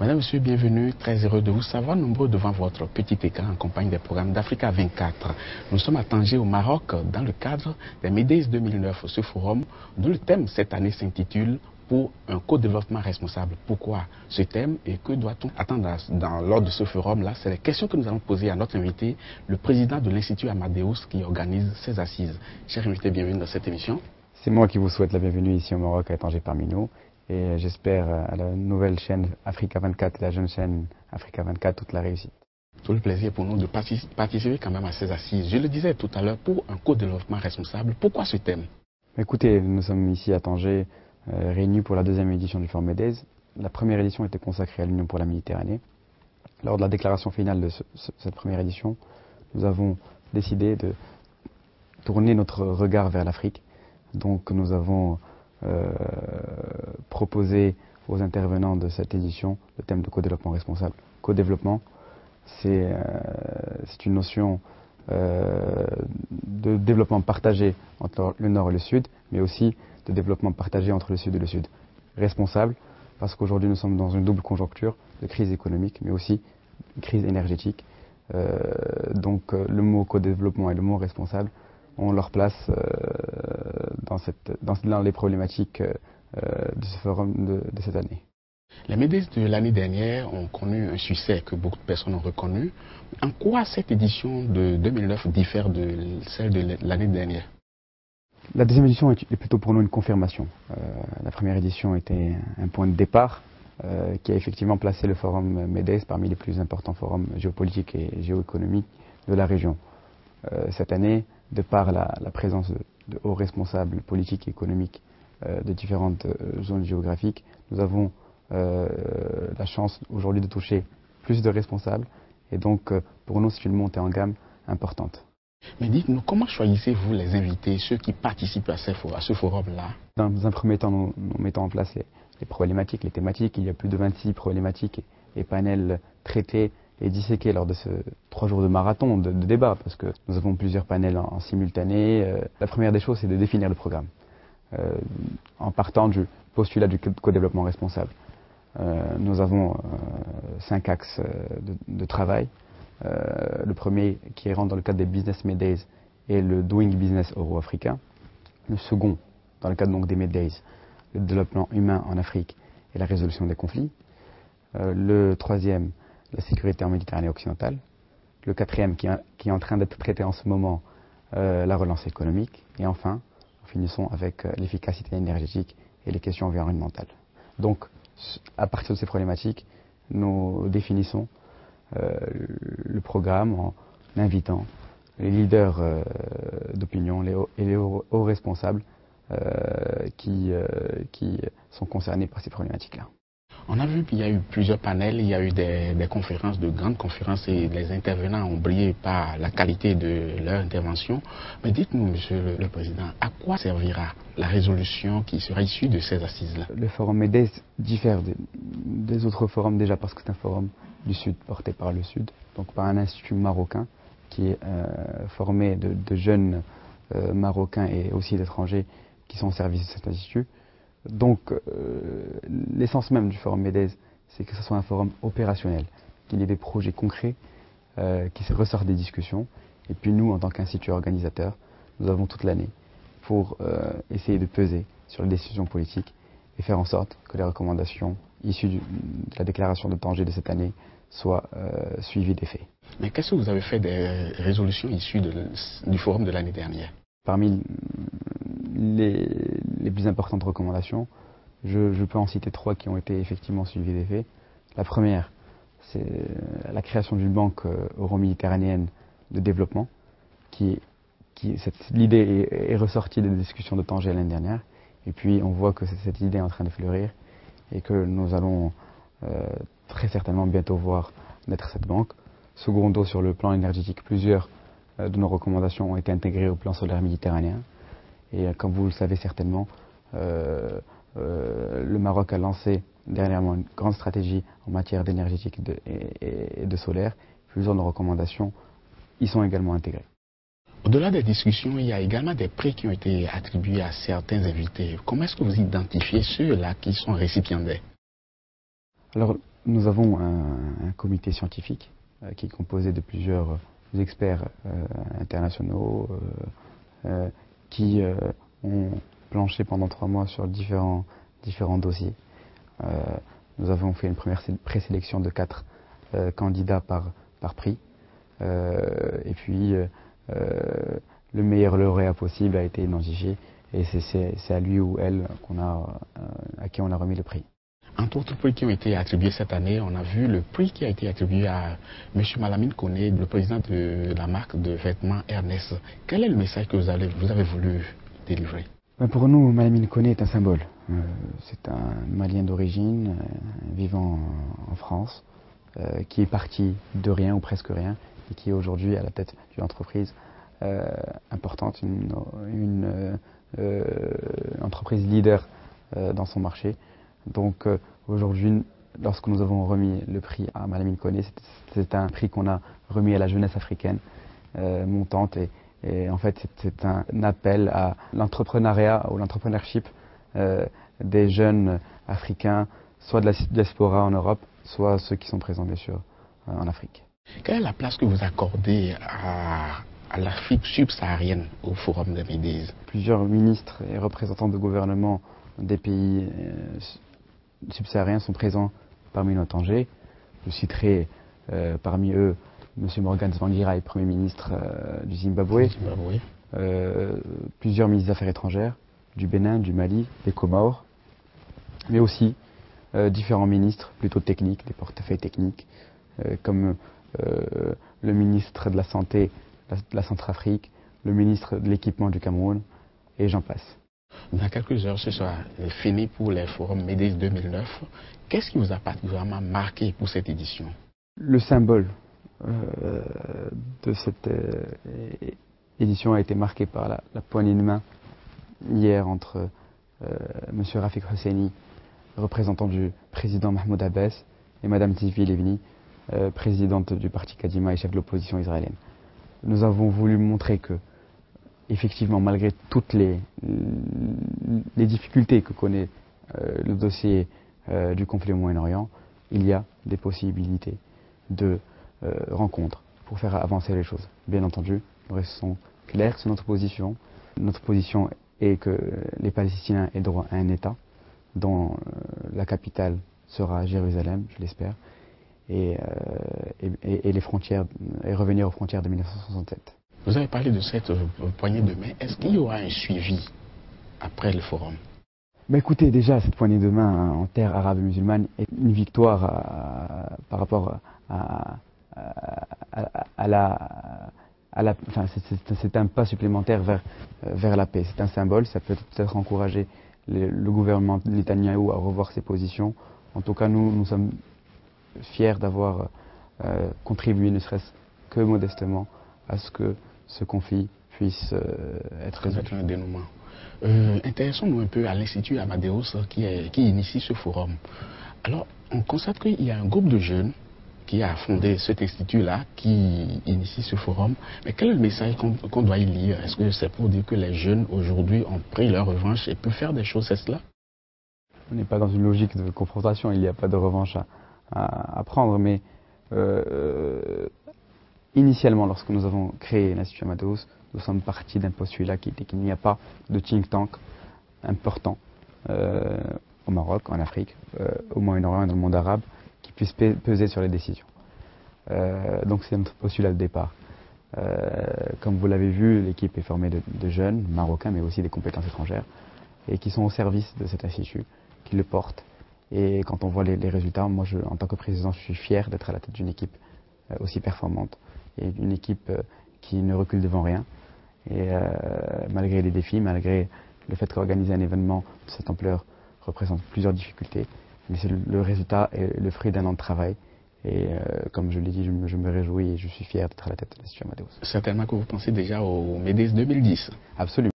Madame, Monsieur, bienvenue. Très heureux de vous savoir nombreux devant votre petit écran en compagnie des programmes d'Africa 24. Nous sommes à Tanger au Maroc dans le cadre des MEDES 2009. Ce forum, dont le thème cette année s'intitule pour un co-développement responsable. Pourquoi ce thème et que doit-on attendre lors de ce forum-là? C'est les questions que nous allons poser à notre invité, le président de l'Institut Amadeus qui organise ces assises. Cher invité, bienvenue dans cette émission. C'est moi qui vous souhaite la bienvenue ici au Maroc à Tanger parmi nous. Et j'espère à la nouvelle chaîne Africa 24 et la jeune chaîne Africa 24 toute la réussite. Tout le plaisir pour nous de participer quand même à ces assises. Je le disais tout à l'heure, pour un co-développement responsable, pourquoi ce thème? Écoutez, nous sommes ici à Tanger, réunis pour la deuxième édition du Forum MEDES. La première édition était consacrée à l'Union pour la Méditerranée. Lors de la déclaration finale de cette première édition, nous avons décidé de tourner notre regard vers l'Afrique. Donc nous avons proposé aux intervenants de cette édition le thème de co-développement responsable. Co-développement, c'est une notion de développement partagé entre le Nord et le Sud, mais aussi de développement partagé entre le Sud et le Sud. Responsable, parce qu'aujourd'hui nous sommes dans une double conjoncture de crise économique, mais aussi de crise énergétique. Donc le mot co-développement et le mot responsable ont leur place dans les problématiques de ce forum de cette année. Les MEDES de l'année dernière ont connu un succès que beaucoup de personnes ont reconnu. En quoi cette édition de 2009 diffère de celle de l'année dernière? La deuxième édition est plutôt pour nous une confirmation. La première édition était un point de départ qui a effectivement placé le forum MEDES parmi les plus importants forums géopolitiques et géoéconomiques de la région. Cette année, de par la présence de hauts responsables politiques et économiques de différentes zones géographiques, nous avons la chance aujourd'hui de toucher plus de responsables et donc pour nous c'est une montée en gamme importante. Mais dites-nous, comment choisissez-vous les invités, ceux qui participent à ce forum-là? Dans un premier temps, nous mettons en place les problématiques, les thématiques. Il y a plus de 26 problématiques et panels traités et disséqués lors de ce 3 jours de marathon, de débat, parce que nous avons plusieurs panels en simultané. La première des choses, c'est de définir le programme, en partant du postulat du co-développement responsable. Nous avons 5 axes de travail. Le premier qui rentre dans le cadre des Business MEDES est le Doing Business euro-africain. Le second, dans le cadre donc des MEDES, le développement humain en Afrique et la résolution des conflits. Le troisième, la sécurité en Méditerranée occidentale. Le quatrième, qui est en train d'être traité en ce moment, la relance économique. Et enfin, nous finissons avec l'efficacité énergétique et les questions environnementales. Donc, à partir de ces problématiques, nous définissons le programme en invitant les leaders d'opinion et les hauts responsables qui sont concernés par ces problématiques-là. On a vu qu'il y a eu plusieurs panels, il y a eu des conférences, de grandes conférences, et les intervenants ont brillé par la qualité de leur intervention. Mais dites-nous, Monsieur le Président, à quoi servira la résolution qui sera issue de ces assises-là? Le forum MEDES diffère des autres forums déjà parce que c'est un forum du Sud, porté par le Sud, donc par un institut marocain qui est formé de jeunes Marocains et aussi d'étrangers qui sont au service de cet institut. Donc l'essence même du forum MEDES, c'est que ce soit un forum opérationnel, qu'il y ait des projets concrets qui ressortent des discussions. Et puis nous, en tant qu'institut organisateur, nous avons toute l'année pour essayer de peser sur les décisions politiques et faire en sorte que les recommandations issues de la déclaration de Tanger de cette année soient suivies des faits. Mais qu'est-ce que vous avez fait des résolutions issues du forum de l'année dernière? Parmi les plus importantes recommandations, je peux en citer 3 qui ont été effectivement suivies des faits. La première, c'est la création d'une banque euro-méditerranéenne de développement. L'idée est ressortie des discussions de Tanger l'année dernière. Et puis on voit que cette idée est en train de fleurir et que nous allons très certainement bientôt voir naître cette banque. Secondo, sur le plan énergétique, plusieurs de nos recommandations ont été intégrées au plan solaire méditerranéen. Et comme vous le savez certainement, le Maroc a lancé dernièrement une grande stratégie en matière d'énergétique et de solaire. Plusieurs de nos recommandations y sont également intégrées. Au-delà des discussions, il y a également des prix qui ont été attribués à certains invités. Comment est-ce que vous identifiez ceux-là qui sont récipiendaires? Alors, Nous avons un comité scientifique qui est composé de plusieurs experts internationaux qui ont planché pendant 3 mois sur différents dossiers. Nous avons fait une première présélection de 4 candidats par prix. Et puis le meilleur lauréat possible a été identifié et c'est à lui ou elle à qui on a remis le prix. Entre autres prix qui ont été attribués cette année, on a vu le prix qui a été attribué à M. Malamine Koné, le président de la marque de vêtements Ernest. Quel est le message que vous avez voulu délivrer? Pour nous, Malamine Koné est un symbole. C'est un Malien d'origine, vivant en France, qui est parti de rien ou presque rien et qui est aujourd'hui à la tête d'une entreprise importante, une entreprise leader dans son marché. Donc aujourd'hui, lorsque nous avons remis le prix à Malamine Koné, c'est un prix qu'on a remis à la jeunesse africaine montante et en fait c'est un appel à l'entrepreneuriat ou l'entrepreneurship des jeunes africains, soit de la diaspora en Europe, soit ceux qui sont présents bien sûr en Afrique. Quelle est la place que vous accordez à l'Afrique subsaharienne au Forum des Médées? Plusieurs ministres et représentants de gouvernement des pays subsahariens sont présents parmi nos Tangers. Je citerai parmi eux M. Morgan Tsvangirai, Premier ministre du Zimbabwe, plusieurs ministres des Affaires étrangères du Bénin, du Mali, des Comores, mais aussi différents ministres plutôt techniques, des portefeuilles techniques, comme le ministre de la Santé de la Centrafrique, le ministre de l'Équipement du Cameroun, et j'en passe. Dans quelques heures, ce sera fini pour les forums Médées 2009. Qu'est-ce qui vous a particulièrement marqué pour cette édition? Le symbole de cette édition a été marqué par la poignée de main hier entre M. Rafik Hosseini, représentant du président Mahmoud Abbas, et Mme Tzipi Livni, présidente du parti Kadima et chef de l'opposition israélienne. Nous avons voulu montrer que, effectivement, malgré toutes les difficultés que connaît le dossier du conflit au Moyen-Orient, il y a des possibilités de rencontres pour faire avancer les choses. Bien entendu, nous restons clairs sur notre position. Notre position est que les Palestiniens aient droit à un État dont la capitale sera Jérusalem, je l'espère, et les frontières, et revenir aux frontières de 1967. Vous avez parlé de cette poignée de main. Est-ce qu'il y aura un suivi après le forum? Écoutez, déjà, cette poignée de main en terre arabe et musulmane est une victoire par rapport enfin, c'est un pas supplémentaire vers la paix. C'est un symbole, ça peut peut-être encourager le gouvernement Netanyahou à revoir ses positions. En tout cas, nous sommes fiers d'avoir contribué, ne serait-ce que modestement, à ce que ce conflit puisse être résolu. Un dénouement. Intéressons-nous un peu à l'Institut Amadeus qui initie ce forum. Alors, on constate qu'il y a un groupe de jeunes qui a fondé cet institut-là, qui initie ce forum. Mais quel est le message qu'on doit y lire? Est-ce que c'est pour dire que les jeunes aujourd'hui ont pris leur revanche et peuvent faire des choses, c'est cela? On n'est pas dans une logique de confrontation, il n'y a pas de revanche à prendre, mais initialement, lorsque nous avons créé l'Institut Amadeus, nous sommes partis d'un postulat qui était qu'il n'y a pas de think tank important au Maroc, en Afrique, au Moyen-Orient et dans le monde arabe qui puisse peser sur les décisions. Donc c'est notre postulat de départ. Comme vous l'avez vu, l'équipe est formée de jeunes marocains, mais aussi des compétences étrangères, et qui sont au service de cet institut, qui le portent. Et quand on voit les résultats, moi, en tant que président, je suis fier d'être à la tête d'une équipe aussi performante, et une équipe qui ne recule devant rien. Et malgré les défis, malgré le fait qu'organiser un événement de cette ampleur représente plusieurs difficultés, mais c'est le résultat est le fruit d'un an de travail. Et comme je l'ai dit, je me réjouis et je suis fier d'être à la tête de l'Institut Amadeus. Certainement que vous pensez déjà aux Médées 2010. Absolument.